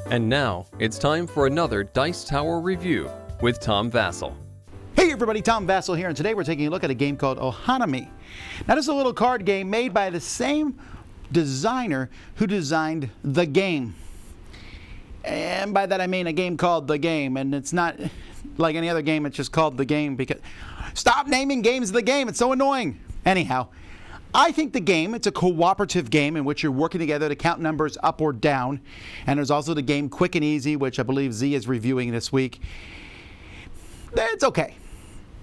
And now, it's time for another Dice Tower review with Tom Vasel. Hey everybody, Tom Vasel here, and today we're taking a look at a game called Ohanami. Now this is a little card game made by the same designer who designed The Game. And by that I mean a game called The Game, and it's not like any other game, it's just called The Game because... Stop naming games The Game, it's so annoying! Anyhow, I think The Game, it's a cooperative game in which you're working together to count numbers up or down. And there's also the game Quick and Easy, which I believe Z is reviewing this week. It's okay.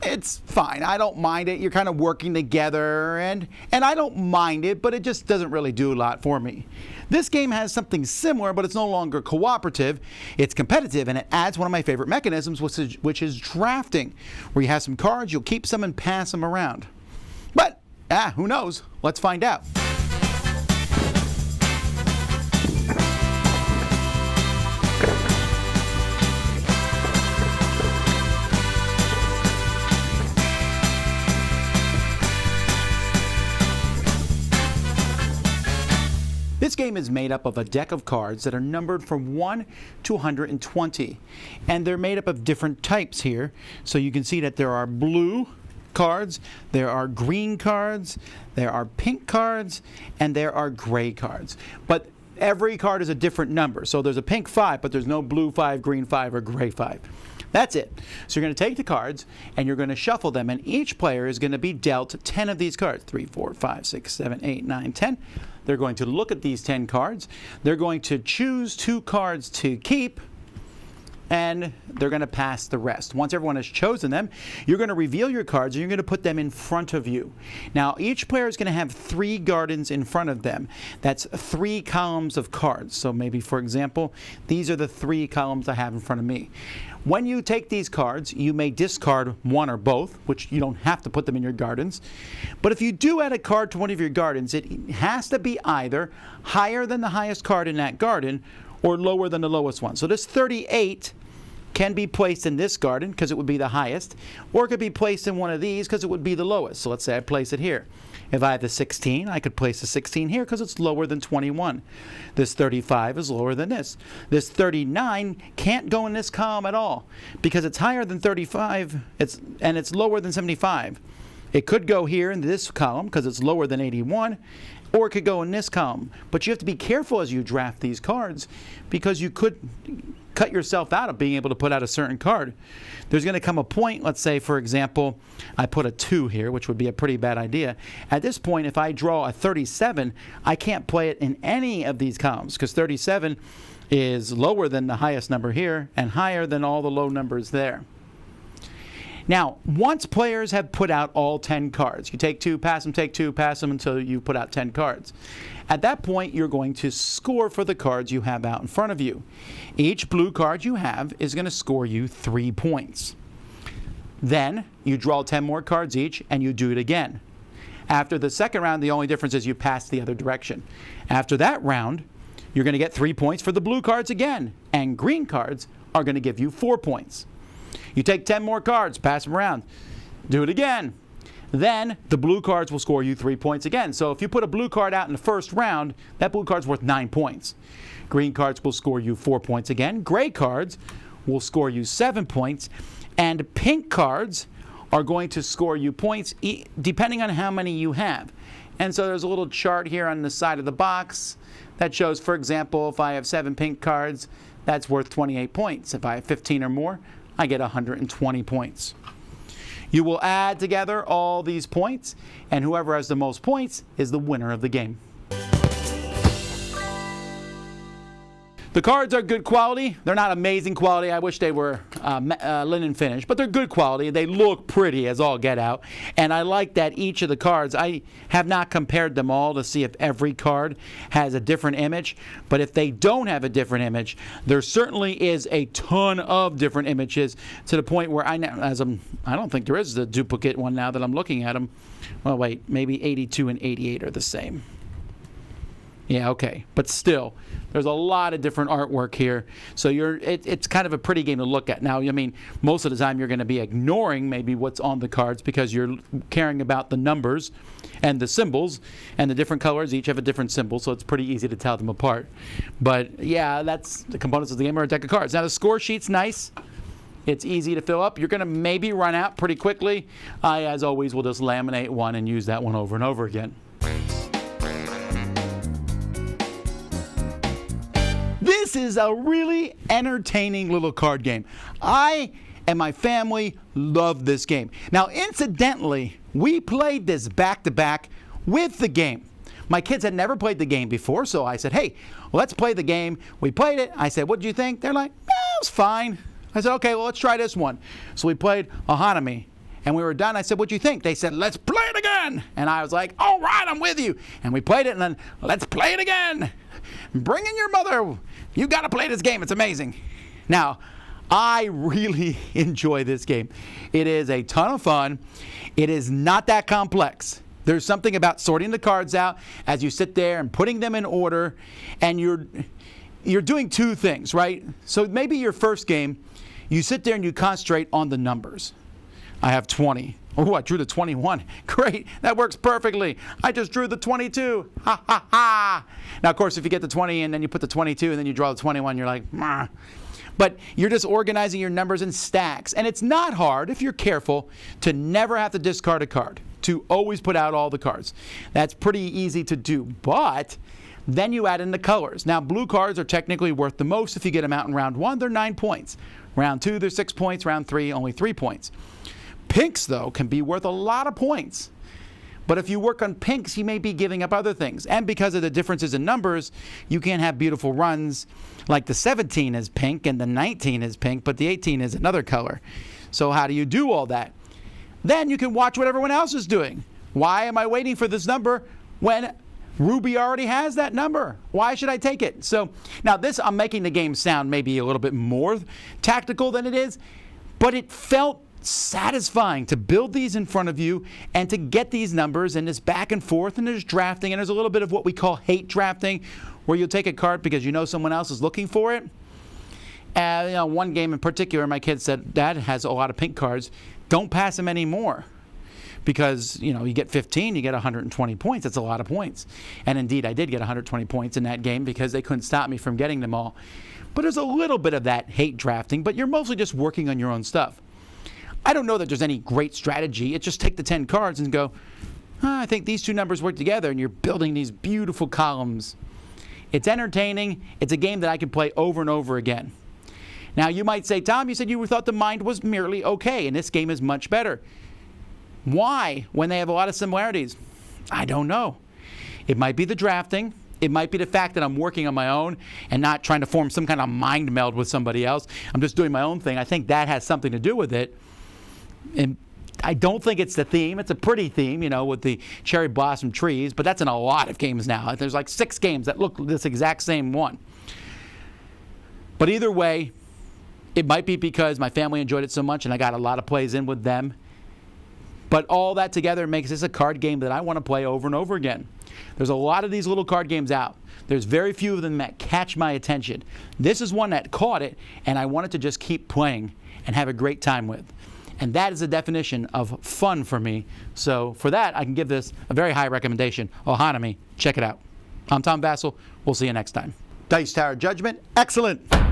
It's fine. I don't mind it. You're kind of working together, and I don't mind it, but it just doesn't really do a lot for me. This game has something similar, but it's no longer cooperative. It's competitive, and it adds one of my favorite mechanisms, which is drafting, where you have some cards, you'll keep some and pass them around. But, who knows? Let's find out. This game is made up of a deck of cards that are numbered from 1 to 120. And they're made up of different types here. So you can see that there are blue cards, there are green cards, there are pink cards, and there are gray cards. But every card is a different number. So there's a pink 5, but there's no blue 5, green 5, or gray 5. That's it. So you're going to take the cards and you're going to shuffle them, and each player is going to be dealt 10 of these cards. 3, 4, 5, 6, 7, 8, 9, 10. They're going to look at these 10 cards. They're going to choose 2 cards to keep, and they're going to pass the rest. Once everyone has chosen them, you're going to reveal your cards and you're going to put them in front of you. Now, each player is going to have 3 gardens in front of them. That's 3 columns of cards. So maybe, for example, these are the 3 columns I have in front of me. When you take these cards, you may discard one or both, which you don't have to put them in your gardens. But if you do add a card to one of your gardens, it has to be either higher than the highest card in that garden or lower than the lowest one. So this 38 can be placed in this garden because it would be the highest, or it could be placed in one of these because it would be the lowest. So let's say I place it here. If I have the 16, I could place the 16 here because it's lower than 21. This 35 is lower than this. This 39 can't go in this column at all because it's higher than 35 and it's lower than 75. It could go here in this column because it's lower than 81, or it could go in this column. But you have to be careful as you draft these cards because you could cut yourself out of being able to put out a certain card. There's going to come a point, let's say, for example, I put a 2 here, which would be a pretty bad idea. At this point, if I draw a 37, I can't play it in any of these columns because 37 is lower than the highest number here and higher than all the low numbers there. Now, once players have put out all 10 cards, you take 2, pass them, take 2, pass them until you put out 10 cards. At that point, you're going to score for the cards you have out in front of you. Each blue card you have is going to score you 3 points. Then, you draw 10 more cards each, and you do it again. After the second round, the only difference is you pass the other direction. After that round, you're going to get 3 points for the blue cards again, and green cards are going to give you 4 points. You take 10 more cards, pass them around, do it again. Then the blue cards will score you 3 points again. So if you put a blue card out in the first round, that blue card's worth 9 points. Green cards will score you 4 points again. Gray cards will score you 7 points. And pink cards are going to score you points depending on how many you have. And so there's a little chart here on the side of the box that shows, for example, if I have 7 pink cards, that's worth 28 points. If I have 15 or more, I get 120 points. You will add together all these points, and whoever has the most points is the winner of the game. The cards are good quality. They're not amazing quality. I wish they were linen finish, but they're good quality. They look pretty as all get out. And I like that each of the cards, I have not compared them all to see if every card has a different image. But if they don't have a different image, there certainly is a ton of different images to the point where I don't think there is a duplicate one now that I'm looking at them. Well, wait, maybe 82 and 88 are the same. Yeah, okay. But still, there's a lot of different artwork here. So it's kind of a pretty game to look at. Now, I mean, most of the time you're going to be ignoring maybe what's on the cards because you're caring about the numbers and the symbols, and the different colors each have a different symbol, so it's pretty easy to tell them apart. But yeah, that's the components of the game, or a deck of cards. Now the score sheet's nice. It's easy to fill up. You're going to maybe run out pretty quickly. I, as always, will just laminate one and use that one over and over again. This is a really entertaining little card game. I and my family love this game. Now, incidentally, we played this back-to-back with the game. My kids had never played the game before, so I said, hey, let's play the game. We played it. I said, what did you think? They're like, it was fine. I said, okay, well, let's try this one. So we played Ohanami, and we were done. I said, what do you think? They said, let's play it again. And I was like, all right, I'm with you. And we played it, and then let's play it again. Bring in your mother. You got to play this game. It's amazing. Now, I really enjoy this game. It is a ton of fun. It is not that complex. There's something about sorting the cards out as you sit there and putting them in order, and you're doing two things, right? So maybe your first game, you sit there and you concentrate on the numbers. I have 20. Oh, I drew the 21. Great. That works perfectly. I just drew the 22. Ha, ha, ha. Now, of course, if you get the 20 and then you put the 22 and then you draw the 21, you're like, meh. But you're just organizing your numbers in stacks. And it's not hard, if you're careful, to never have to discard a card, to always put out all the cards. That's pretty easy to do. But then you add in the colors. Now, blue cards are technically worth the most if you get them out in round 1. They're 9 points. Round 2, they're 6 points. Round 3, only 3 points. Pinks, though, can be worth a lot of points. But if you work on pinks, you may be giving up other things. And because of the differences in numbers, you can have beautiful runs like the 17 is pink and the 19 is pink, but the 18 is another color. So how do you do all that? Then you can watch what everyone else is doing. Why am I waiting for this number when Ruby already has that number? Why should I take it? So now this, I'm making the game sound maybe a little bit more tactical than it is, but it felt satisfying to build these in front of you and to get these numbers, and this back and forth, and there's drafting, and there's a little bit of what we call hate drafting, where you'll take a card because you know someone else is looking for it. One game in particular, my kid said, Dad has a lot of pink cards. Don't pass them anymore. Because, you get 15, you get 120 points. That's a lot of points. And indeed, I did get 120 points in that game because they couldn't stop me from getting them all. But there's a little bit of that hate drafting, but you're mostly just working on your own stuff. I don't know that there's any great strategy. It's just take the 10 cards and go, I think these two numbers work together, and you're building these beautiful columns. It's entertaining. It's a game that I can play over and over again. Now, you might say, Tom, you said you thought the Mind was merely okay, and this game is much better. Why, when they have a lot of similarities? I don't know. It might be the drafting. It might be the fact that I'm working on my own and not trying to form some kind of mind meld with somebody else. I'm just doing my own thing. I think that has something to do with it. And I don't think it's the theme. It's a pretty theme, with the cherry blossom trees, but that's in a lot of games now. There's like 6 games that look this exact same one. But either way, it might be because my family enjoyed it so much and I got a lot of plays in with them. But all that together makes this a card game that I want to play over and over again. There's a lot of these little card games out. There's very few of them that catch my attention. This is one that caught it, and I wanted to just keep playing and have a great time with. And that is the definition of fun for me. So for that, I can give this a very high recommendation. Ohanami, check it out. I'm Tom Vasel. We'll see you next time. Dice Tower Judgment, excellent.